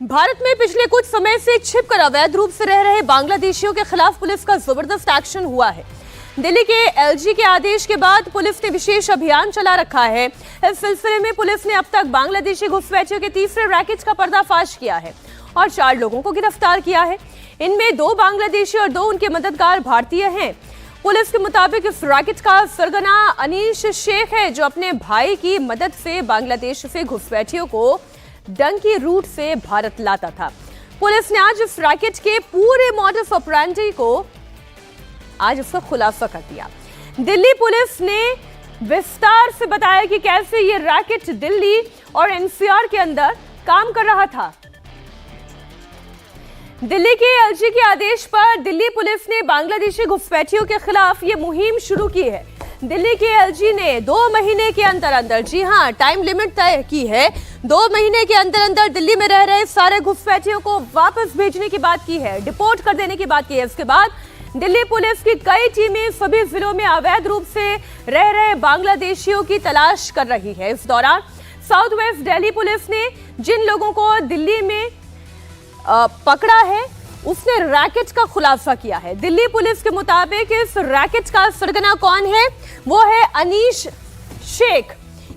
भारत में पिछले कुछ समय से छिपकर अवैध रूप से रह रहे बांग्लादेशियों के खिलाफ पुलिस का जबरदस्त एक्शन हुआ है। दिल्ली के एलजी के आदेश के बाद पुलिस ने विशेष अभियान चला रखा है। इस सिलसिले में पुलिस ने अब तक बांग्लादेशी घुसपैठियों के तीसरे रैकेट का पर्दाफाश किया है और 4 लोगों को गिरफ्तार किया है। इनमें 2 बांग्लादेशी और 2 उनके मददगार भारतीय हैं। पुलिस के मुताबिक इस रैकेट का सरगना अनीश शेख है, जो अपने भाई की मदद से बांग्लादेश से घुसपैठियों को डंकी रूट से भारत लाता था। पुलिस ने आज इस रैकेट के पूरे मॉडस ऑपरेंडी को आज इसका खुलासा कर दिया। दिल्ली पुलिस ने विस्तार से बताया कि कैसे ये रैकेट दिल्ली और एनसीआर के अंदर काम कर रहा था। दिल्ली के एलजी के आदेश पर दिल्ली पुलिस ने बांग्लादेशी घुसपैठियों के खिलाफ ये मुहिम शुरू की है। दिल्ली के एलजी ने 2 महीने के अंदर, जी हां, टाइम लिमिट तय की है। 2 महीने के अंदर दिल्ली में रह रहे सारे घुसपैठियों को वापस भेजने की बात की है, डिपोर्ट कर देने की बात की है। इसके बाद दिल्ली पुलिस की कई टीमें सभी जिलों में अवैध रूप से रह रहे बांग्लादेशियों की तलाश कर रही है। इस दौरान साउथ वेस्ट दिल्ली पुलिस ने जिन लोगों को दिल्ली में पकड़ा है, उसने रैकेट का खुलासा किया है। दिल्ली पुलिस के मुताबिक इस रैकेट का सरगना कौन है? वो है अनीश शेख।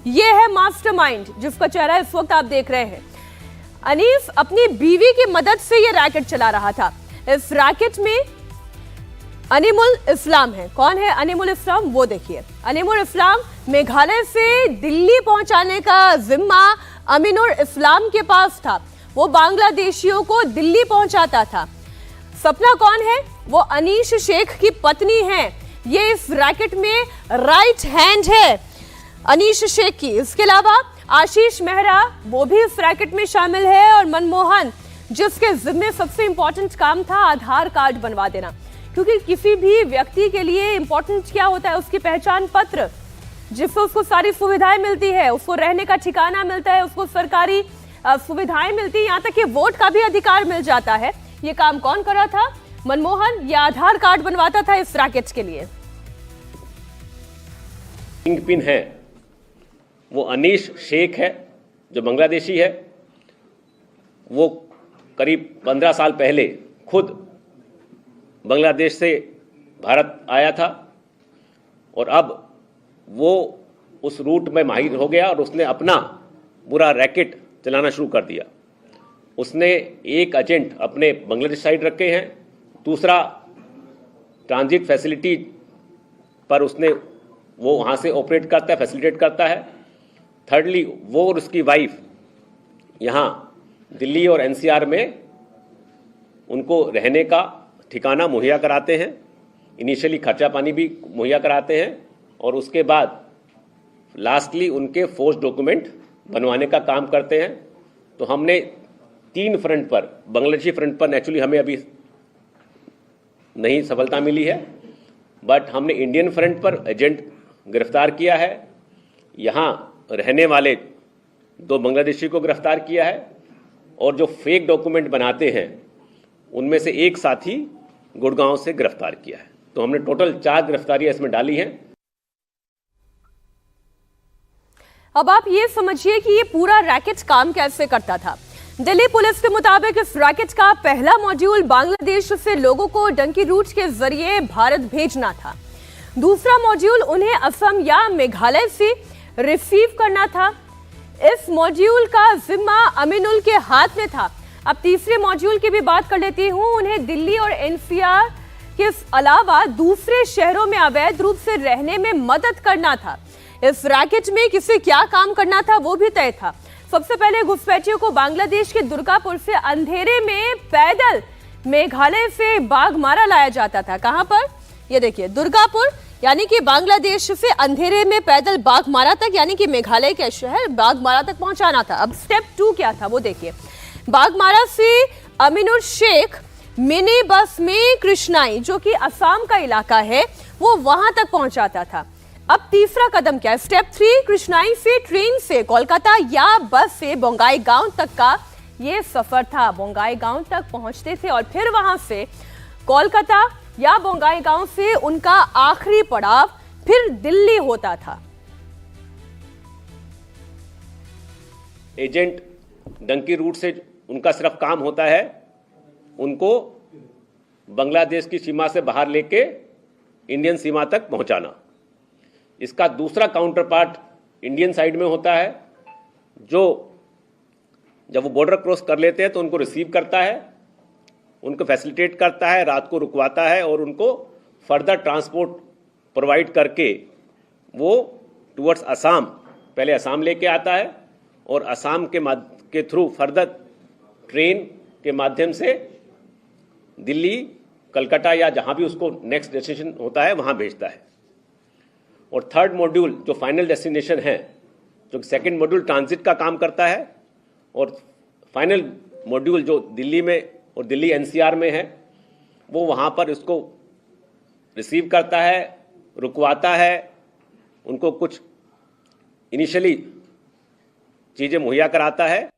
ये है मास्टरमाइंड, जिसका चेहरा इस वक्त आप देख रहे हैं। अनीस अपनी बीवी की मदद से ये रैकेट चला रहा था। इस रैकेट में अनीमुल इस्लाम है। कौन है अनीमुल इस्लाम? वो देखिए। अनीमुल इस्लाम मेघालय से दिल्ली पहुंचाने का जिम्मा अमीनुल इस्लाम के पास था। वो बांग्लादेशियों को दिल्ली पहुंचाता था। सपना कौन है? वो अनीश शेख की पत्नी है। ये इस रैकेट में राइट हैंड है अनीश शेख की। इसके अलावा आशीष मेहरा, वो भी इस रैकेट में शामिल है, और मनमोहन, जिसके जिम्मे सबसे इंपॉर्टेंट काम था आधार कार्ड बनवा देना, क्योंकि किसी भी व्यक्ति के लिए इंपॉर्टेंट क्या होता है? उसकी पहचान पत्र, जिससे उसको सारी सुविधाएं मिलती है, उसको रहने का ठिकाना मिलता है, उसको सरकारी सुविधाएं मिलती है, यहाँ तक कि वोट का भी अधिकार मिल जाता है। ये काम कौन कर रहा था? मनमोहन। ये आधार कार्ड बनवाता था इस रैकेट के लिए। किंगपिन है वो अनीश शेख है, जो बांग्लादेशी है। वो करीब 15 साल पहले खुद बांग्लादेश से भारत आया था, और अब वो उस रूट में माहिर हो गया और उसने अपना पूरा रैकेट चलाना शुरू कर दिया। उसने एक एजेंट अपने बांग्लादेश साइड रखे हैं, दूसरा ट्रांजिट फैसिलिटी पर वो वहाँ से ऑपरेट करता है, फैसिलिटेट करता है। थर्डली, वो और उसकी वाइफ यहाँ दिल्ली और एनसीआर में उनको रहने का ठिकाना मुहैया कराते हैं। इनिशियली खर्चा पानी भी मुहैया कराते हैं, और उसके बाद लास्टली उनके फोर्स डॉक्यूमेंट बनवाने का काम करते हैं। तो हमने 3 फ्रंट पर, बांग्लादेशी फ्रंट पर नेचुरली हमें अभी नहीं सफलता मिली है, बट हमने इंडियन फ्रंट पर एजेंट गिरफ्तार किया है। यहाँ रहने वाले 2 बांग्लादेशी को गिरफ्तार किया है, और जो फेक डॉक्यूमेंट बनाते हैं उनमें से एक साथी गुड़गांव से गिरफ्तार किया है। तो हमने टोटल 4 गिरफ्तारियां इसमें डाली हैं। अब आप ये समझिए कि ये पूरा रैकेट काम कैसे करता था। दिल्ली पुलिस के मुताबिक इस रैकेट का पहला मॉड्यूल बांग्लादेश से लोगों को डंकी रूट के जरिए भारत भेजना था। दूसरा मॉड्यूल उन्हें असम या मेघालय से रिसीव करना था। इस मॉड्यूल का जिम्मा अमीनुल के हाथ में था। अब तीसरे मॉड्यूल की भी बात कर लेती हूँ। उन्हें दिल्ली और एनसीआर के अलावा दूसरे शहरों में अवैध रूप से रहने में मदद करना था। इस रैकेट में किसे क्या काम करना था वो भी तय था। सबसे पहले घुसपैठियों को बांग्लादेश के दुर्गापुर से अंधेरे में पैदल मेघालय से बाघमारा लाया जाता था। कहां पर? ये देखिए, दुर्गापुर, यानी कि बांग्लादेश से अंधेरे में पैदल बाघमारा तक, यानी कि मेघालय के शहर बाघमारा तक पहुंचाना था। अब स्टेप 2 क्या था वो देखिए। बाघमारा से अमीनुल शेख मिनी बस में कृष्णाई, जो कि असम का इलाका है, वो वहां तक पहुंचाता था। अब तीसरा कदम क्या है? स्टेप 3, कृष्णाई से ट्रेन से कोलकाता या बस से बोंगाईगांव तक का ये सफर था। बोंगाईगांव तक पहुंचते थे और फिर वहां से कोलकाता या बोंगाईगांव से उनका आखिरी पड़ाव फिर दिल्ली होता था। एजेंट डंकी रूट से उनका सिर्फ काम होता है उनको बांग्लादेश की सीमा से बाहर लेके इंडियन सीमा तक पहुंचाना। इसका दूसरा काउंटर पार्ट इंडियन साइड में होता है, जो जब वो बॉर्डर क्रॉस कर लेते हैं तो उनको रिसीव करता है, उनको फैसिलिटेट करता है, रात को रुकवाता है और उनको फर्दर ट्रांसपोर्ट प्रोवाइड करके वो टुवर्ड्स असम, पहले असम लेके आता है और असम के थ्रू फर्दर ट्रेन के माध्यम से दिल्ली, कलकत्ता या जहां भी उसको नेक्स्ट डेस्टिनेशन होता है वहां भेजता है। और थर्ड मॉड्यूल जो फाइनल डेस्टिनेशन है, जो सेकंड मॉड्यूल ट्रांजिट का काम करता है, और फाइनल मॉड्यूल जो दिल्ली में और दिल्ली एनसीआर में है, वो वहां पर इसको रिसीव करता है, रुकवाता है, उनको कुछ इनिशियली चीजें मुहैया कराता है।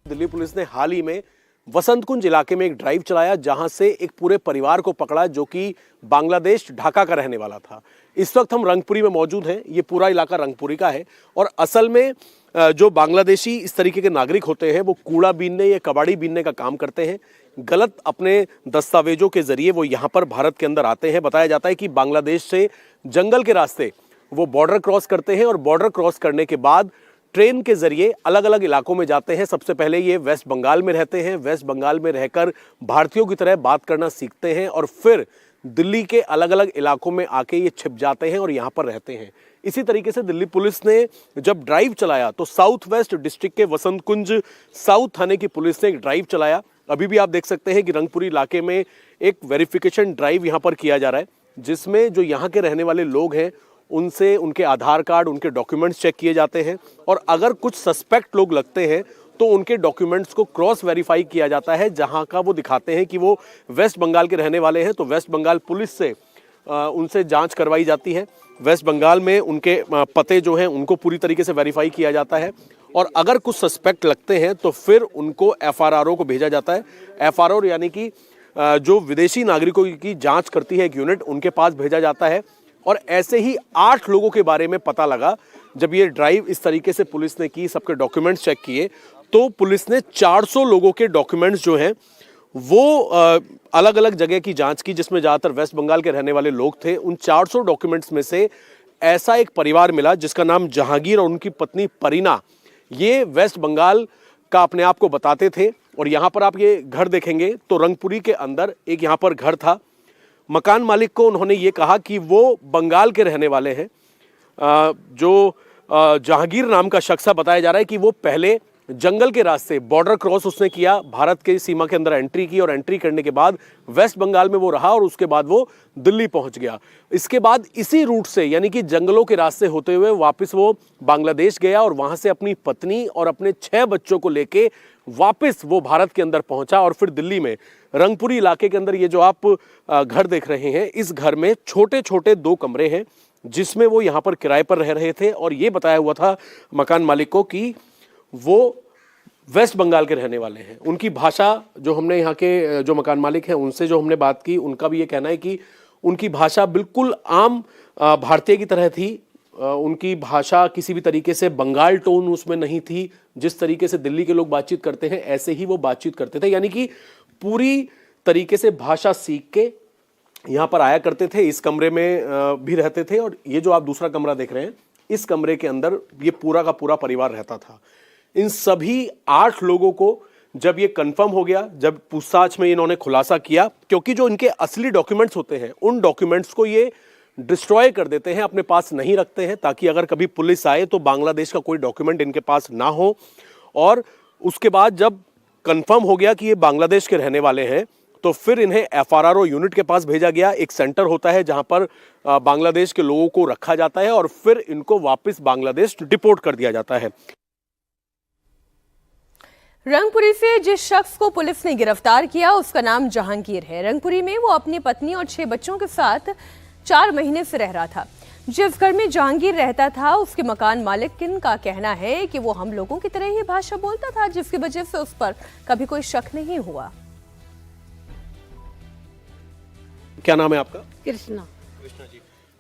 दिल्ली पुलिस ने हाल ही में वसंत कुंज इलाके में एक ड्राइव चलाया, जहां से एक पूरे परिवार को पकड़ा जो कि बांग्लादेश ढाका का रहने वाला था। इस वक्त हम रंगपुरी में मौजूद हैं। ये पूरा इलाका रंगपुरी का है और असल में जो बांग्लादेशी इस तरीके के नागरिक होते हैं वो कूड़ा बीनने या कबाड़ी बीनने का काम करते हैं। गलत अपने दस्तावेजों के जरिए वो यहाँ पर भारत के अंदर आते हैं। बताया जाता है कि बांग्लादेश से जंगल के रास्ते वो बॉर्डर क्रॉस करते हैं और बॉर्डर क्रॉस करने के बाद ट्रेन के जरिए अलग अलग इलाकों में जाते हैं। सबसे पहले ये वेस्ट बंगाल में रहते हैं, वेस्ट बंगाल में रहकर भारतीयों की तरह बात करना सीखते हैं और फिर दिल्ली के अलग अलग इलाकों में आके ये छिप जाते हैं और यहाँ पर रहते हैं। इसी तरीके से दिल्ली पुलिस ने जब ड्राइव चलाया तो साउथ वेस्ट डिस्ट्रिक्ट के वसंत कुंज साउथ थाने की पुलिस ने एक ड्राइव चलाया। अभी भी आप देख सकते हैं कि रंगपुरी इलाके में एक वेरिफिकेशन ड्राइव यहाँ पर किया जा रहा है, जिसमें जो यहाँ के रहने वाले लोग हैं उनसे उनके आधार कार्ड, उनके डॉक्यूमेंट्स चेक किए जाते हैं और अगर कुछ सस्पेक्ट लोग लगते हैं तो उनके डॉक्यूमेंट्स को क्रॉस वेरीफाई किया जाता है। जहां का वो दिखाते हैं कि वो वेस्ट बंगाल के रहने वाले हैं तो वेस्ट बंगाल पुलिस से उनसे जांच करवाई जाती है। वेस्ट बंगाल में उनके पते जो हैं उनको पूरी तरीके से वेरीफाई किया जाता है और अगर कुछ सस्पेक्ट लगते हैं तो फिर उनको एफआरआरओ को भेजा जाता है। एफआरआरओ यानी कि जो विदेशी नागरिकों की जाँच करती है एक यूनिट, उनके पास भेजा जाता है। और ऐसे ही 8 लोगों के बारे में पता लगा जब ये ड्राइव इस तरीके से पुलिस ने की, सबके डॉक्यूमेंट्स चेक किए तो पुलिस ने 400 लोगों के डॉक्यूमेंट्स जो हैं वो अलग अलग जगह की जांच की, जिसमें ज़्यादातर वेस्ट बंगाल के रहने वाले लोग थे। उन 400 डॉक्यूमेंट्स में से ऐसा एक परिवार मिला जिसका नाम जहांगीर और उनकी पत्नी परीना, ये वेस्ट बंगाल का अपने आप को बताते थे। और यहाँ पर आप ये घर देखेंगे तो रंगपुरी के अंदर एक यहाँ पर घर था। मकान मालिक को उन्होंने ये कहा कि वो बंगाल के रहने वाले हैं। जो जहांगीर नाम का शख्स बताया जा रहा है कि वो पहले जंगल के रास्ते बॉर्डर क्रॉस उसने किया, भारत के सीमा के अंदर एंट्री की और एंट्री करने के बाद वेस्ट बंगाल में वो रहा और उसके बाद वो दिल्ली पहुंच गया। इसके बाद इसी रूट से यानी कि जंगलों के रास्ते होते हुए वापस वो बांग्लादेश गया और वहां से अपनी पत्नी और अपने 6 बच्चों को लेके वापस वो भारत के अंदर पहुंचा और फिर दिल्ली में रंगपुरी इलाके के अंदर ये जो आप घर देख रहे हैं, इस घर में छोटे छोटे 2 कमरे हैं जिसमें वो यहाँ पर किराए पर रह रहे थे। और ये बताया हुआ था मकान मालिक को कि वो वेस्ट बंगाल के रहने वाले हैं। उनकी भाषा, जो हमने यहाँ के जो मकान मालिक हैं उनसे जो हमने बात की, उनका भी ये कहना है कि उनकी भाषा बिल्कुल आम भारतीय की तरह थी। उनकी भाषा किसी भी तरीके से बंगाल टोन उसमें नहीं थी। जिस तरीके से दिल्ली के लोग बातचीत करते हैं ऐसे ही वो बातचीत करते थे, यानी कि पूरी तरीके से भाषा सीख के यहाँ पर आया करते थे। इस कमरे में भी रहते थे और ये जो आप दूसरा कमरा देख रहे हैं, इस कमरे के अंदर ये पूरा का पूरा परिवार रहता था। इन सभी 8 लोगों को जब ये कंफर्म हो गया, जब पूछताछ में इन्होंने खुलासा किया, क्योंकि जो इनके असली डॉक्यूमेंट्स होते हैं उन डॉक्यूमेंट्स को ये डिस्ट्रॉय कर देते हैं, अपने पास नहीं रखते हैं, ताकि अगर कभी पुलिस आए तो बांग्लादेश का कोई डॉक्यूमेंट इनके पास ना हो। और उसके बाद जब कंफर्म हो गया कि ये बांग्लादेश के रहने वाले हैं तो फिर इन्हें एफआरआरओ यूनिट के पास भेजा गया। एक सेंटर होता है जहां पर बांग्लादेश के लोगों को रखा जाता है और फिर इनको वापस बांग्लादेश डिपोर्ट कर दिया जाता है। रंगपुरी से जिस शख्स को पुलिस ने गिरफ्तार किया उसका नाम जहांगीर है। रंगपुरी में वो अपनी पत्नी और 6 बच्चों के साथ 4 महीने से रह रहा था। जिस घर में जहांगीर रहता था उसके मकान मालिक का कहना है कि वो हम लोगों की तरह ही भाषा बोलता था, जिसकी वजह से उस पर कभी कोई शक नहीं हुआ। क्या नाम है आपका? कृष्णा।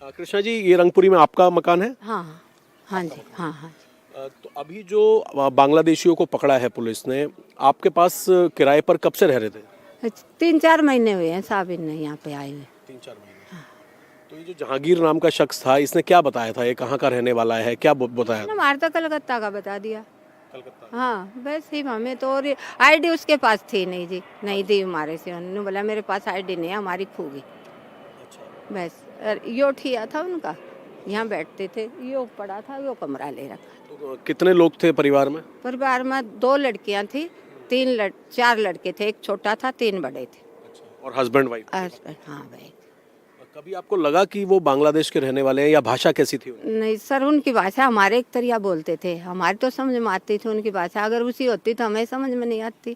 कृष्णा जी, ये रंगपुरी में आपका मकान है? हाँ हाँ जी, हाँ हाँ। तो अभी जो बांग्लादेशियों को पकड़ा है पुलिस ने, आपके पास किराए पर कब से रह रहे थे? 3-4 महीने हुए हैं साबिन ने यहाँ पे आए हुए। 3-4 महीने। तो ये जो जहांगीर नाम का शख्स था, इसने क्या बताया था? ये कहाँ का रहने वाला है, क्या बताया? हमारे तो कलकत्ता का बता दिया। कलकत्ता। हाँ बस ही, हमें तो और आईडी उसके पास थी नहीं जी, नहीं दी हमारे से। उन्होंने बोला मेरे पास आईडी नहीं है, हमारी खो गई। अच्छा। बस यो ठिया था उनका, यहाँ बैठते थे, यो पड़ा था, यो कमरा ले रखा। तो कितने लोग थे परिवार में? परिवार में 2 लड़कियाँ थी, 4 लड़के थे, एक छोटा था, 3 बड़े थे। और हस्बैंड वाइफ? हाँ भाई। कभी आपको लगा कि वो बांग्लादेश के रहने वाले हैं, या भाषा कैसी थी उनकी? नहीं सर, उनकी भाषा हमारे एक तरिया बोलते थे, हमारी तो समझ में आती थी उनकी भाषा, अगर उसी होती तो हमें समझ में नहीं आती।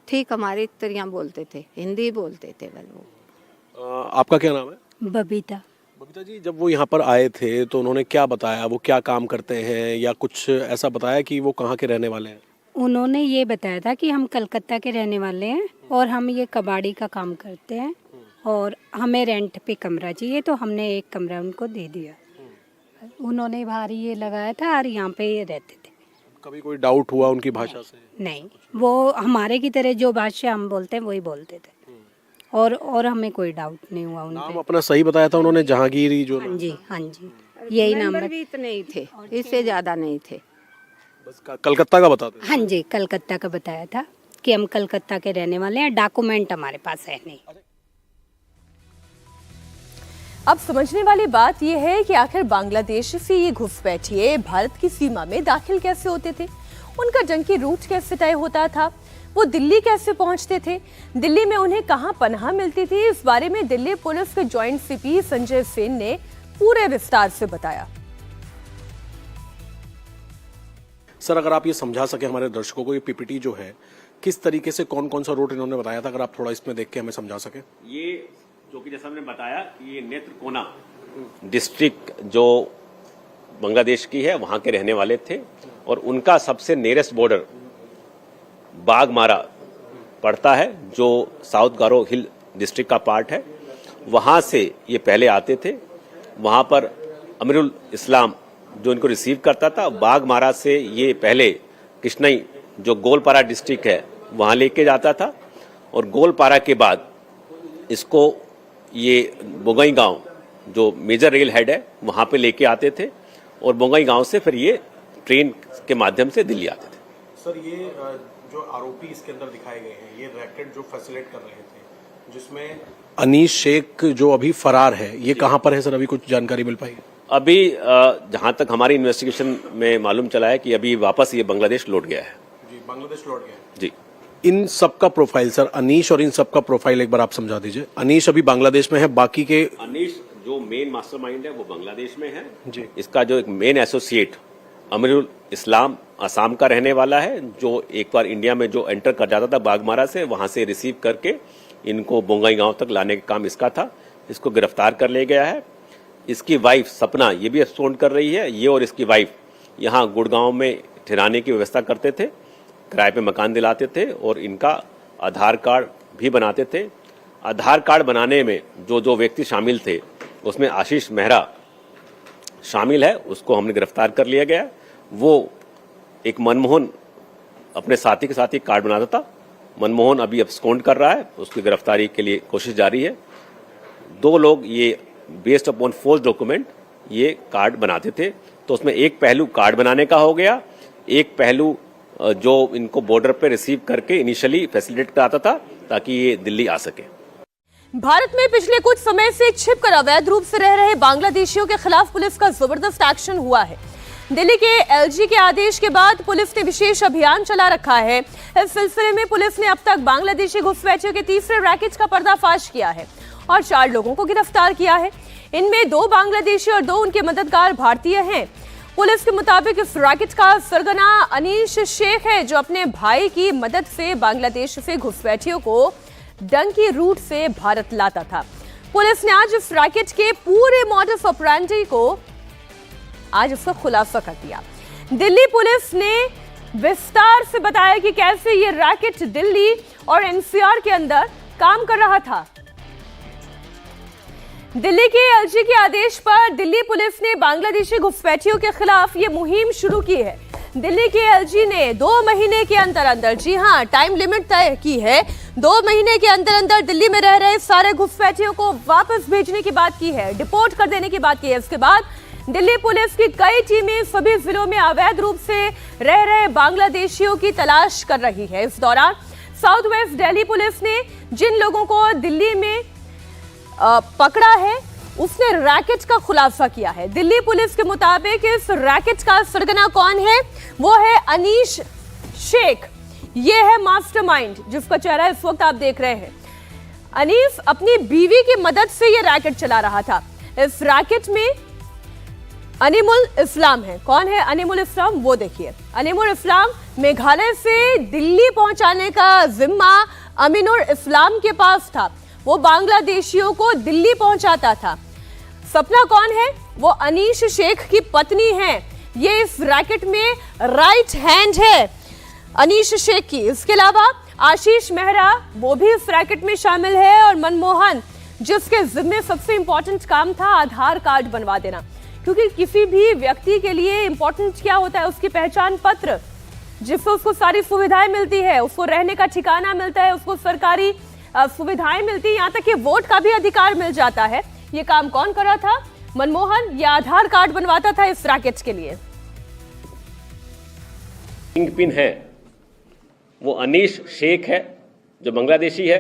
ठीक हमारे एक तरिया बोलते थे, हिंदी बोलते थे वो। आपका क्या नाम है? बबीता। बबीता जी, जब वो यहाँ पर आए थे तो उन्होंने क्या बताया? वो क्या काम करते हैं, या कुछ ऐसा बताया कि वो कहाँ के रहने वाले हैं? उन्होंने ये बताया था कि हम कलकत्ता के रहने वाले हैं और हम ये कबाड़ी का काम करते हैं और हमें रेंट पे कमरा चाहिए, तो हमने एक कमरा उनको दे दिया। उन्होंने बाहर ये लगाया था और यहाँ पे ये रहते थे। कभी कोई डाउट हुआ उनकी भाषा से? नहीं, वो हमारे की तरह जो भाषा हम बोलते हैं वही बोलते थे, और हमें कोई डाउट नहीं हुआ उन नाम पे। अपना सही बताया था उन्होंने, जहांगीरी जो? हाँ जी, हाँ जी, यही नाम मेंबर भी इतने ही थे, इससे ज्यादा नहीं थे। बस कलकत्ता का बताते थे? हाँ जी, कलकत्ता का बताया था कि हम कलकत्ता के रहने वाले हैं, डॉक्यूमेंट हमारे पास है नहीं। अब समझने वाली बात यह है कि आखिर बांग्लादेश से ये घुसपैठिए भारत की सीमा में दाखिल कैसे होते थे, उनका जंगी रूट कैसे तय होता था, वो दिल्ली कैसे पहुंचते थे, दिल्ली में उन्हें कहां पनाह मिलती थी। इस बारे में दिल्ली पुलिस के जॉइंट सीपी संजय सेन ने पूरे विस्तार से बताया। सर, अगर आप ये समझा सके हमारे दर्शकों को, ये पीपीटी जो है किस तरीके से, कौन कौन सा रूट इन्होंने बताया था, अगर आप थोड़ा इसमें देख के हमें समझा सके। ये जो कि जैसा हमने बताया, ये नेत्रकोना डिस्ट्रिक्ट जो बांग्लादेश की है वहां के रहने वाले थे, और उनका सबसे नियरेस्ट बॉर्डर बागमारा पड़ता है, जो साउथ गारो हिल डिस्ट्रिक्ट का पार्ट है। वहां से ये पहले आते थे, वहां पर अमीरुल इस्लाम जो इनको रिसीव करता था। बागमारा से ये पहले कृष्णई जो गोलपारा डिस्ट्रिक्ट है वहां लेके जाता था, और गोलपारा के बाद इसको ये बोंगई गांव जो मेजर रेल हेड है वहां पे लेके आते थे, और बोंगई गांव से फिर ये ट्रेन के माध्यम से दिल्ली आते थे। सर, ये जो आरोपी इसके अंदर दिखाए गए हैं, ये रैकेट जो फैसिलिटेट कर रहे थे, जिसमें अनीश शेख जो अभी फरार है, ये कहां पर है सर? अभी कुछ जानकारी मिल पाई? अभी जहां तक हमारी इन्वेस्टिगेशन में मालूम चला है कि अभी वापस ये बांग्लादेश लौट गया है। जी, बांग्लादेश लौट गया है। जी। इन सब का प्रोफाइल सर, अनीश और इन सब का प्रोफाइल एक बार आप समझा दीजिए। अनीश अभी बांग्लादेश में है, बाकी के? अनीश जो मेन मास्टरमाइंड है वो बांग्लादेश में है जी। इसका जो एक मेन एसोसिएट अमीरुल इस्लाम असम का रहने वाला है, जो एक बार इंडिया में जो एंटर कर जाता था बागमारा से, वहां से रिसीव करके इनको बोंगई गांव तक लाने का काम इसका था। इसको गिरफ्तार कर ले गया है। इसकी वाइफ सपना ये भी एब्सकॉन्ड कर रही है। ये और इसकी वाइफ यहाँ गुड़गांव में ठहराने की व्यवस्था करते थे, किराए पे मकान दिलाते थे, और इनका आधार कार्ड भी बनाते थे। आधार कार्ड बनाने में जो जो व्यक्ति शामिल थे उसमें आशीष मेहरा शामिल है, उसको हमने गिरफ्तार कर लिया गया। वो एक मनमोहन अपने साथी के साथ ही कार्ड बनाता था। मनमोहन अभी एब्सकॉन्ड कर रहा है, उसकी गिरफ्तारी के लिए कोशिश जारी है। 2 लोग ये बेस्ड अपॉन फॉल्स डॉक्यूमेंट ये कार्ड बनाते थे, तो उसमें एक पहलू कार्ड बनाने का हो गया, एक पहलू जो इनको बॉर्डर पे रिसीव करके इनिशियली फैसिलिटेट कराता था ताकि ये दिल्ली आ सके। भारत में पिछले कुछ समय से छिपकर अवैध रूप से रह रहे बांग्लादेशियों के खिलाफ पुलिस का जबरदस्त एक्शन हुआ है। दिल्ली के एलजी के आदेश के बाद पुलिस ने विशेष अभियान चला रखा है। इस सिलसिले में पुलिस ने अब तक बांग्लादेशी घुसपैठियों के तीसरे रैकेट का पर्दाफाश किया है और 4 लोगों को गिरफ्तार किया है। इनमें 2 बांग्लादेशी और 2 उनके मददगार भारतीय हैं। पुलिस के मुताबिक इस रैकेट का सरगना अनीश शेख है, जो अपने भाई की मदद से बांग्लादेश से घुसपैठियों को डंकी रूट से भारत लाता था। पुलिस ने आज इस रैकेट के पूरे मॉडस ऑपरेंडी को आज इसका खुलासा कर दिया। दिल्ली पुलिस ने विस्तार से बताया कि कैसे ये रैकेट दिल्ली और एनसीआर के अंदर काम कर रहा था। दिल्ली के एलजी के आदेश पर दिल्ली पुलिस ने बांग्लादेशी घुसपैठियों के खिलाफ ये मुहिम शुरू की है। दिल्ली के एलजी ने 2 महीने के अंदर अंदर, जी हां, टाइम लिमिट तय की है। 2 महीने के अंदर अंदर दिल्ली में रह रहे सारे घुसपैठियों को वापस भेजने की बात की है, डिपोर्ट कर देने की बात की है। इसके बाद दिल्ली पुलिस की कई टीमें सभी जिलों में अवैध रूप से रह रहे बांग्लादेशियों की तलाश कर रही है। इस दौरान साउथ वेस्ट दिल्ली पुलिस ने जिन लोगों को दिल्ली में पकड़ा है उसने रैकेट का खुलासा किया है। दिल्ली पुलिस के मुताबिक इस रैकेट का सरगना कौन है? वो है अनीश शेख। ये है मास्टरमाइंड जिसका चेहरा इस वक्त आप देख रहे हैं। अनीस अपनी बीवी की मदद से ये रैकेट चला रहा था। इस रैकेट में अनीमुल इस्लाम है। कौन है अनीमुल इस्लाम? वो देखिए। अनीमुल इस्लाम मेघालय से दिल्ली पहुंचाने का जिम्मा अमीनुल इस्लाम के पास था। वो बांग्लादेशियों को दिल्ली पहुंचाता था। सपना कौन है? वो अनीश शेख की पत्नी है। ये इस रैकेट में राइट हैंड है अनीश शेख की। इसके अलावा आशीष मेहरा वो भी इस रैकेट में शामिल है, और मनमोहन जिसके जिम्मे सबसे इंपॉर्टेंट काम था आधार कार्ड बनवा देना, क्योंकि किसी भी व्यक्ति के लिए इंपॉर्टेंट क्या होता है? उसकी पहचान पत्र, जिससे उसको सारी सुविधाएं मिलती है, उसको रहने का ठिकाना मिलता है, उसको सरकारी सुविधाएं मिलती है, यहाँ तक कि वोट का भी अधिकार मिल जाता है। ये काम कौन कर रहा था? मनमोहन। ये आधार कार्ड बनवाता था इस रैकेट के लिए। किंगपिन है वो अनीश शेख है, जो बांग्लादेशी है।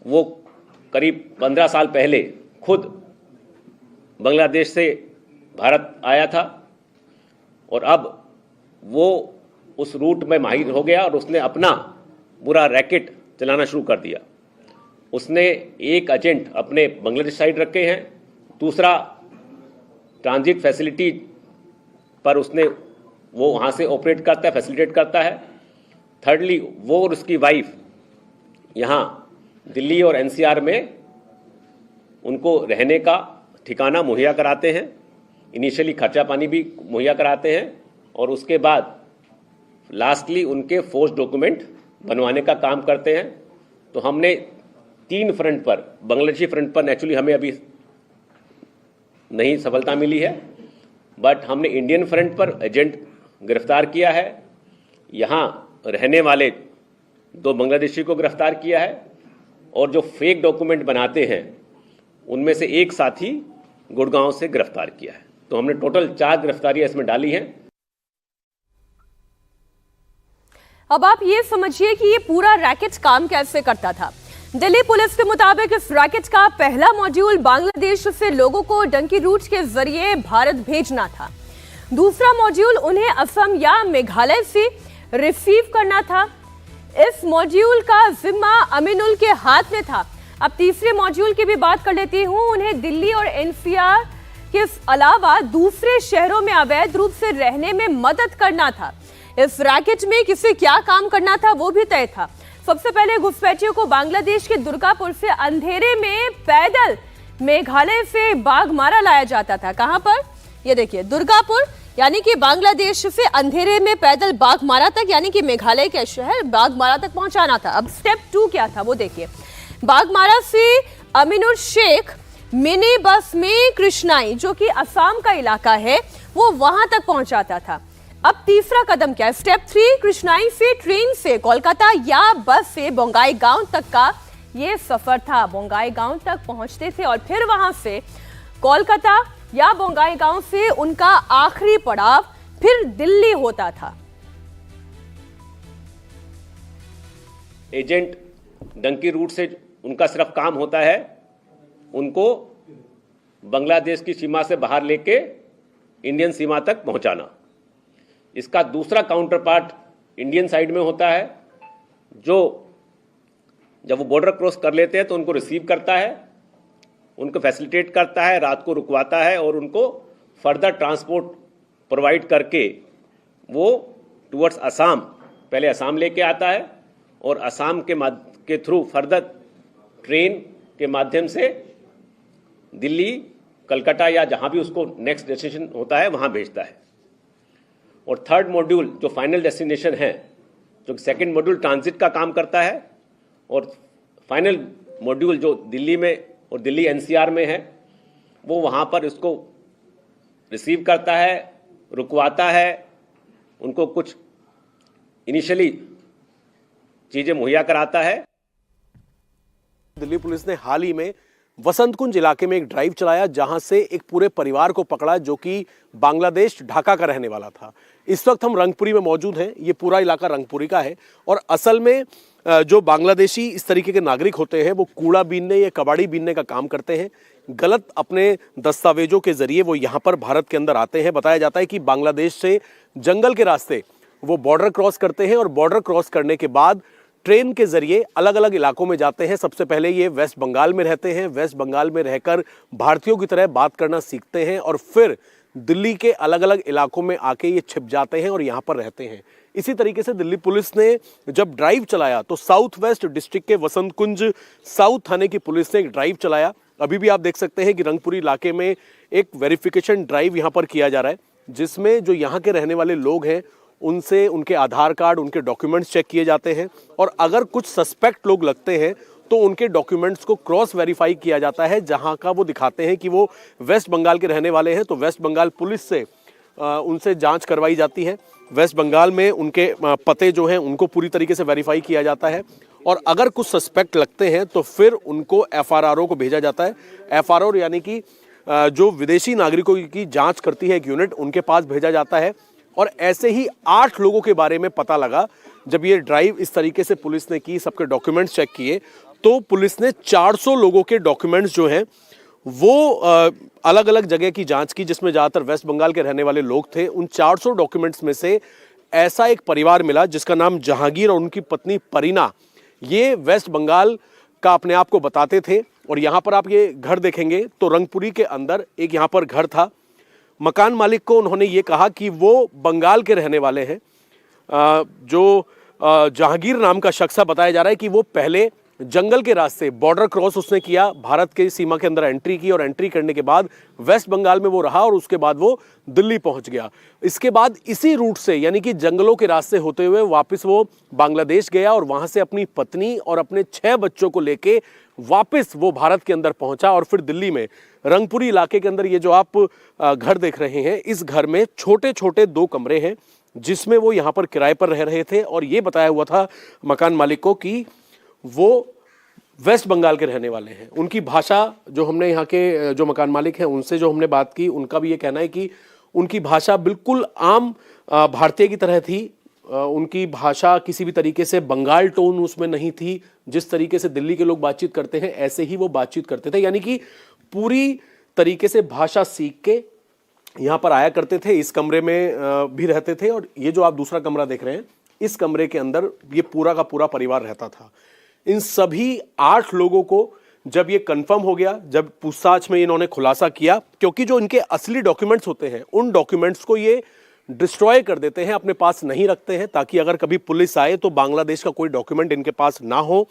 वो करीब 15 साल पहले खुद बांग्लादेश से भारत आया था, और अब वो उस रूट में माहिर हो गया और उसने अपना पूरा रैकेट चलाना शुरू कर दिया। उसने एक एजेंट अपने बांग्लादेश साइड रखे हैं, दूसरा ट्रांजिट फैसिलिटी पर उसने वो वहाँ से ऑपरेट करता है, फैसिलिटेट करता है। थर्डली वो और उसकी वाइफ यहाँ दिल्ली और एनसीआर में उनको रहने का ठिकाना मुहैया कराते हैं। इनिशियली खर्चा पानी भी मुहैया कराते हैं, और उसके बाद लास्टली उनके फोर्स डॉक्यूमेंट बनवाने का काम करते हैं। तो हमने 3 फ्रंट पर, बांग्लादेशी फ्रंट पर नेचुरली हमें अभी नहीं सफलता मिली है, बट हमने इंडियन फ्रंट पर एजेंट गिरफ्तार किया है। यहाँ रहने वाले 2 बांग्लादेशी को गिरफ्तार किया है, और जो फेक डॉक्यूमेंट बनाते हैं उनमें से एक साथी गुड़गांव से गिरफ्तार किया है। तो हमने टोटल 4 गिरफ्तारियां इसमें डाली हैं। अब आप ये समझिए कि ये पूरा रैकेट काम कैसे करता था। दिल्ली पुलिस के मुताबिक इस रैकेट का पहला मॉड्यूल बांग्लादेश से लोगों को डंकी रूट के जरिए भारत भेजना था। दूसरा मॉड्यूल उन्हें असम या मेघालय से रिसीव करना था। इस मॉड्यूल का जिम्मा अमीनुल के हाथ में था। अब तीसरे मॉड्यूल की भी बात कर लेती हूँ। उन्हें दिल्ली और एनसीआर के अलावा दूसरे शहरों में अवैध रूप से रहने में मदद करना था। इस रैकेट में किसे क्या काम करना था वो भी तय था। सबसे पहले घुसपैठियों को बांग्लादेश के दुर्गापुर से अंधेरे में पैदल मेघालय से बाघमारा लाया जाता था। कहां पर? ये देखिए, दुर्गापुर, यानी कि बांग्लादेश से अंधेरे में पैदल बाघमारा तक, यानी कि मेघालय के शहर बाघमारा तक पहुंचाना था। अब स्टेप 2 क्या था वो देखिए। बाघमारा से अमीनुल शेख मिनी बस में कृष्णाई, जो कि असम का इलाका है, वो वहां तक पहुंचाता था। अब तीसरा कदम क्या है? स्टेप 3, कृष्णाई से ट्रेन से कोलकाता या बस से बोंगाई गांव तक का ये सफर था। बोंगाई गांव तक पहुंचते थे और फिर वहां से कोलकाता या बोंगाई गांव से उनका आखिरी पड़ाव फिर दिल्ली होता था। एजेंट डंकी रूट से उनका सिर्फ काम होता है उनको बांग्लादेश की सीमा से बाहर लेके इंडियन सीमा तक पहुंचाना। इसका दूसरा काउंटर पार्ट इंडियन साइड में होता है, जो जब वो बॉर्डर क्रॉस कर लेते हैं तो उनको रिसीव करता है, उनको फैसिलिटेट करता है, रात को रुकवाता है, और उनको फर्दर ट्रांसपोर्ट प्रोवाइड करके वो टुवर्ड्स असम, पहले असम लेके आता है, और असम के थ्रू फर्दर ट्रेन के माध्यम से दिल्ली, कलकत्ता या जहां भी उसको नेक्स्ट डेस्टिनेशन होता है वहां भेजता है। और थर्ड मॉड्यूल जो फाइनल डेस्टिनेशन है, जो सेकंड मॉड्यूल ट्रांजिट का काम करता है, और फाइनल मॉड्यूल जो दिल्ली में और दिल्ली एनसीआर में है, वो वहाँ पर इसको रिसीव करता है, रुकवाता है, उनको कुछ इनिशियली चीज़ें मुहैया कराता है। दिल्ली पुलिस ने हाल ही में वसंत कुंज इलाके में एक ड्राइव चलाया जहां से एक पूरे परिवार को पकड़ा जो कि बांग्लादेश ढाका का रहने वाला था। इस वक्त हम रंगपुरी में मौजूद हैं। ये पूरा इलाका रंगपुरी का है और असल में जो बांग्लादेशी इस तरीके के नागरिक होते हैं वो कूड़ा बीनने या कबाड़ी बीनने का काम करते हैं। गलत अपने दस्तावेजों के जरिए वो यहाँ पर भारत के अंदर आते हैं। बताया जाता है कि बांग्लादेश से जंगल के रास्ते वो बॉर्डर क्रॉस करते हैं और बॉर्डर क्रॉस करने के बाद ट्रेन के जरिए अलग अलग इलाकों में जाते हैं। सबसे पहले ये वेस्ट बंगाल में रहते हैं। वेस्ट बंगाल में रहकर भारतीयों की तरह बात करना सीखते हैं और फिर दिल्ली के अलग अलग इलाकों में आके ये छिप जाते हैं और यहाँ पर रहते हैं। इसी तरीके से दिल्ली पुलिस ने जब ड्राइव चलाया तो साउथ वेस्ट डिस्ट्रिक्ट के वसंत कुंज साउथ थाने की पुलिस ने एक ड्राइव चलाया। अभी भी आप देख सकते हैं कि रंगपुरी इलाके में एक वेरिफिकेशन ड्राइव यहाँ पर किया जा रहा है, जिसमें जो यहाँ के रहने वाले लोग हैं उनसे उनके आधार कार्ड, उनके डॉक्यूमेंट्स चेक किए जाते हैं और अगर कुछ सस्पेक्ट लोग लगते हैं तो उनके डॉक्यूमेंट्स को क्रॉस वेरीफाई किया जाता है। जहां का वो दिखाते हैं कि वो वेस्ट बंगाल के रहने वाले हैं तो वेस्ट बंगाल पुलिस से उनसे जांच करवाई जाती है। वेस्ट बंगाल में उनके पते जो हैं उनको पूरी तरीके से वेरीफाई किया जाता है और अगर कुछ सस्पेक्ट लगते हैं तो फिर उनको FRRO को भेजा जाता है। FRRO यानी कि जो विदेशी नागरिकों की जाँच करती है एक यूनिट, उनके पास भेजा जाता है। और ऐसे ही 8 लोगों के बारे में पता लगा जब ये ड्राइव इस तरीके से पुलिस ने की, सबके डॉक्यूमेंट्स चेक किए तो पुलिस ने 400 लोगों के डॉक्यूमेंट्स जो हैं वो अलग अलग जगह की जांच की, जिसमें ज़्यादातर वेस्ट बंगाल के रहने वाले लोग थे। उन 400 डॉक्यूमेंट्स में से ऐसा एक परिवार मिला जिसका नाम जहांगीर और उनकी पत्नी परीना, ये वेस्ट बंगाल का अपने आप को बताते थे। और यहाँ पर आप ये घर देखेंगे तो रंगपुरी के अंदर एक यहाँ पर घर था। मकान मालिक को उन्होंने ये कहा कि वो बंगाल के रहने वाले हैं। जो जहांगीर नाम का शख्स बताया जा रहा है कि वो पहले जंगल के रास्ते बॉर्डर क्रॉस उसने किया, भारत के सीमा के अंदर एंट्री की और एंट्री करने के बाद वेस्ट बंगाल में वो रहा और उसके बाद वो दिल्ली पहुंच गया। इसके बाद इसी रूट से यानी कि जंगलों के रास्ते होते हुए वापस वो बांग्लादेश गया और वहां से अपनी पत्नी और अपने 6 बच्चों को लेके वापस वो भारत के अंदर पहुंचा और फिर दिल्ली में रंगपुरी इलाके के अंदर ये जो आप घर देख रहे हैं, इस घर में छोटे छोटे 2 कमरे हैं जिसमें वो यहाँ पर किराए पर रह रहे थे। और ये बताया हुआ था मकान मालिक को कि वो वेस्ट बंगाल के रहने वाले हैं। उनकी भाषा जो हमने यहाँ के जो मकान मालिक हैं उनसे जो हमने बात की, उनका भी ये कहना है कि उनकी भाषा बिल्कुल आम भारतीय की तरह थी। उनकी भाषा किसी भी तरीके से बंगाल टोन उसमें नहीं थी। जिस तरीके से दिल्ली के लोग बातचीत करते हैं ऐसे ही वो बातचीत करते थे, यानी कि पूरी तरीके से भाषा सीख के यहाँ पर आया करते थे। इस कमरे में भी रहते थे और ये जो आप दूसरा कमरा देख रहे हैं, इस कमरे के अंदर ये पूरा का पूरा परिवार रहता था। इन सभी 8 लोगों को जब ये कंफर्म हो गया, जब पूछताछ में इन्होंने खुलासा किया, क्योंकि जो इनके असली डॉक्यूमेंट्स होते हैं उन डॉक्यूमेंट्स को ये डिस्ट्रॉय कर देते हैं, अपने पास नहीं रखते हैं ताकि अगर कभी पुलिस आए तो बांग्लादेश का कोई डॉक्यूमेंट इनके पास ना हो।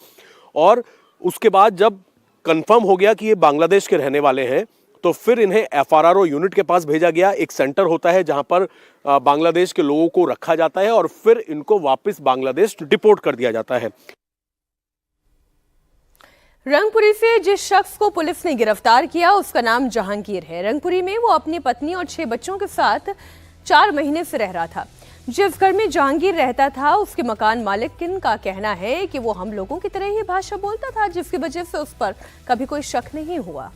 और उसके बाद जब कंफर्म हो गया कि ये बांग्लादेश के रहने वाले हैं तो फिर इन्हें FRRO यूनिट के पास भेजा गया। एक सेंटर होता है जहां पर बांग्लादेश के लोगों को रखा जाता है और फिर इनको वापस बांग्लादेश डिपोर्ट कर दिया जाता है। रंगपुरी से जिस शख्स को पुलिस ने गिरफ्तार किया उसका नाम जहांगीर है। रंगपुरी में वो अपनी पत्नी और 6 बच्चों के साथ 4 महीने से रह रहा था। जिस घर में जहांगीर रहता था उसके मकान मालिक का कहना है कि वो हम लोगों की तरह ही भाषा बोलता था, जिसकी वजह से उस पर कभी कोई शक नहीं हुआ।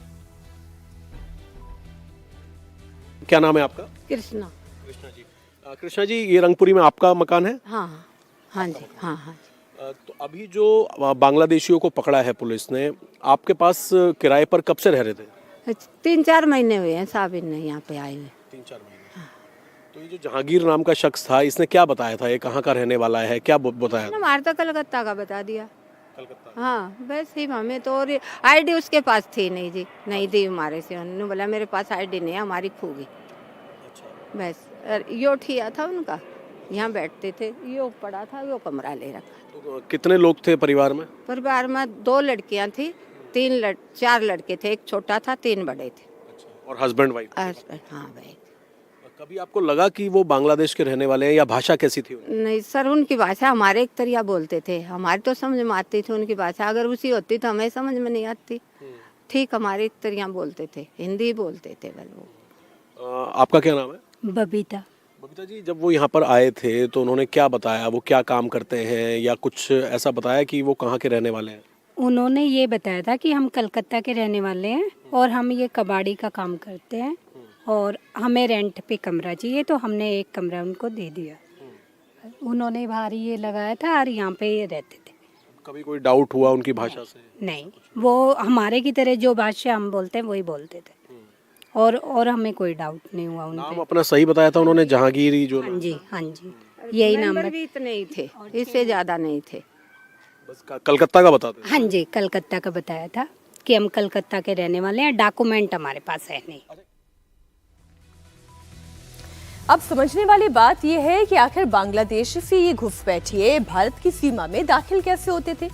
क्या नाम है आपका? कृष्णा। कृष्णा जी। कृष्णा जी, ये रंगपुरी में आपका मकान है? हाँ हाँ जी, हाँ हाँ। तो अभी जो बांग्लादेशियों को पकड़ा है पुलिस ने, आपके पास किराए पर कब से रह रहे थे? 3-4 महीने हुए हैं साहब इन्हें यहाँ पे आए हुए। 3-4 महीने। तो ये जो जहांगीर नाम का शख्स था, इसने क्या बताया था? ये कहाँ का रहने वाला है, क्या बताया? हमारे तो कलकत्ता का बता दिया। कलकत्ता। हाँ बस ही, हमें तो और ID उसके पास थी नहीं जी, नहीं दी हमारे से। उन्होंने बोला मेरे पास ID नहीं है, हमारी खो गई। बस यो ठिया था उनका, यहाँ बैठते थे, यो पड़ा था, यो कमरा ले रखा। तो कितने लोग थे परिवार में? परिवार में 2 लड़कियां थी, 4 लड़के थे, एक छोटा था, 3 बड़े थे। और हस्बैंड वाइफ? हस्बैंड, हाँ भाई। कभी आपको लगा कि वो बांग्लादेश के रहने वाले हैं या भाषा कैसी थी उनकी? नहीं सर, उनकी भाषा हमारे एक तरिया बोलते थे, हमारी तो समझ में आती थी। उनकी भाषा अगर उसी होती तो हमें समझ में नहीं आती। ठीक हमारी तरह बोलते थे, हिंदी बोलते थे वो। आपका क्या नाम है? बबीता। बबीता जी, जब वो यहाँ पर आए थे तो उन्होंने क्या बताया, वो क्या काम करते हैं या कुछ ऐसा बताया कि वो कहाँ के रहने वाले हैं? उन्होंने ये बताया था कि हम कलकत्ता के रहने वाले हैं और हम ये कबाड़ी का काम करते हैं और हमें रेंट पे कमरा चाहिए, तो हमने एक कमरा उनको दे दिया। उन्होंने बाहर ये लगाया था और यहाँ पे ये रहते थे। कभी कोई डाउट हुआ उनकी भाषा से? नहीं, वो हमारे की तरह जो भाषा हम बोलते हैं वही बोलते थे और हमें कोई डाउट नहीं हुआ उन नाम पे। अपना सही बताया था उन्होंने, जहांगीरी जो हाँ जी, हाँ जी, यही नाम मेंबर भी इतने ही थे, इससे ज्यादा नहीं थे। बस कलकत्ता का बताते थे। हाँ जी, कलकत्ता का बताया था कि हम कलकत्ता के रहने वाले हैं, डॉक्यूमेंट हमारे पास है नहीं। अब समझने वाली बात यह है कि आखिर बांग्लादेश से ये घुसपैठिए भारत की सीमा में दाखिल कैसे होते थे,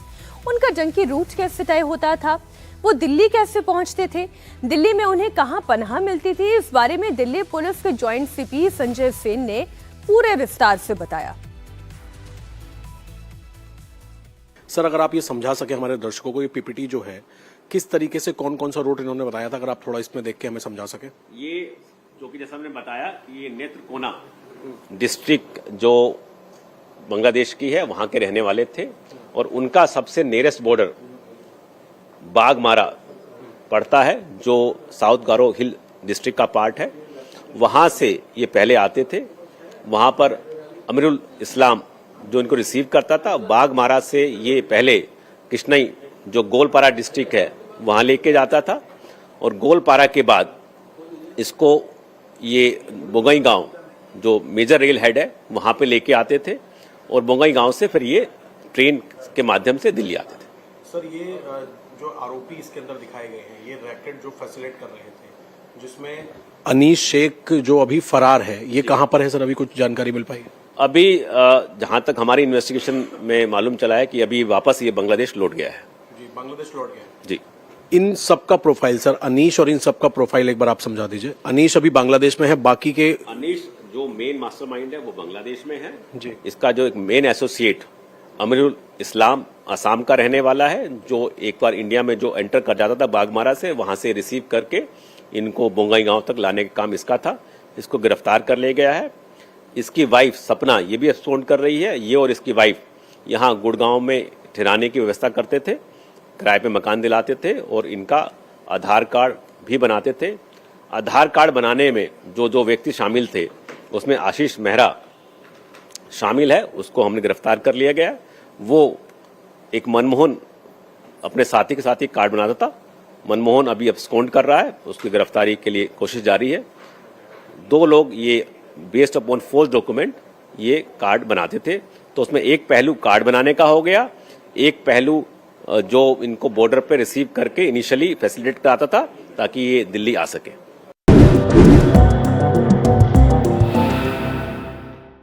उनका जंगी रूट कैसे तय होता था, वो दिल्ली कैसे पहुंचते थे, दिल्ली में उन्हें कहां पनाह मिलती थी। इस बारे में दिल्ली पुलिस के जॉइंट सीपी संजय सेन ने पूरे विस्तार से बताया। सर, अगर आप ये समझा सके हमारे दर्शकों को, ये पीपीटी जो है किस तरीके से कौन कौन सा रूट इन्होंने बताया था, अगर आप थोड़ा इसमें देख के हमें समझा सके। ये जो कि जैसा हमने बताया, ये नेत्रकोना डिस्ट्रिक्ट जो बांग्लादेश की है वहां के रहने वाले थे और उनका सबसे नियरेस्ट बॉर्डर बागमारा पड़ता है, जो साउथ गारो हिल डिस्ट्रिक्ट का पार्ट है। वहां से ये पहले आते थे, वहां पर अमीरुल इस्लाम जो इनको रिसीव करता था। बागमारा से ये पहले कृष्णई जो गोलपारा डिस्ट्रिक्ट है वहां लेके जाता था और गोलपारा के बाद इसको ये बोंगई गांव जो मेजर रेल हेड है वहां पे लेके आते थे और बोंगई गांव से फिर ये ट्रेन के माध्यम से दिल्ली आते थे। सर, ये जो आरोपी इसके अंदर दिखाए गए हैं, ये रैकेट जो फैसिलिटेट कर रहे थे, जिसमें अनीश शेख जो अभी फरार है, ये कहां पर है सर? अभी कुछ जानकारी मिल पाई? अभी जहां तक हमारी इन्वेस्टिगेशन में मालूम चला है कि अभी वापस ये बांग्लादेश लौट गया है। जी, बांग्लादेश लौट गया है। जी। इन सबका प्रोफाइल सर, अनीश और इन सबका प्रोफाइल एक बार आप समझा दीजिए। अनीश अभी बांग्लादेश में है, बाकी के? अनीश जो मेन मास्टरमाइंड है वो बांग्लादेश में है जी। इसका जो एक मेन एसोसिएट अमीरुल इस्लाम असम का रहने वाला है, जो एक बार इंडिया में जो एंटर कर जाता था बागमारा से, वहां से रिसीव करके इनको बोंगई गांव तक लाने का काम इसका था। इसको गिरफ्तार कर ले गया है। इसकी वाइफ सपना ये भी एक्सपोर्ट कर रही है। ये और इसकी वाइफ यहाँ गुड़गांव में ठहराने की व्यवस्था करते थे, किराए पे मकान दिलाते थे और इनका आधार कार्ड भी बनाते थे। आधार कार्ड बनाने में जो जो व्यक्ति शामिल थे उसमें आशीष मेहरा शामिल है, उसको हमने गिरफ्तार कर लिया गया। वो एक मनमोहन अपने साथी के साथ ही कार्ड बनाता था। मनमोहन अभी एब्सकॉन्ड कर रहा है, उसकी गिरफ्तारी के लिए कोशिश जारी है। 2 लोग ये बेस्ड अपॉन फोर्स डॉक्यूमेंट ये कार्ड बनाते थे, तो उसमें एक पहलू कार्ड बनाने का हो गया, एक पहलू जो इनको बॉर्डर पे रिसीव करके इनिशियली फैसिलिटेट कराता था ताकि ये दिल्ली आ सके।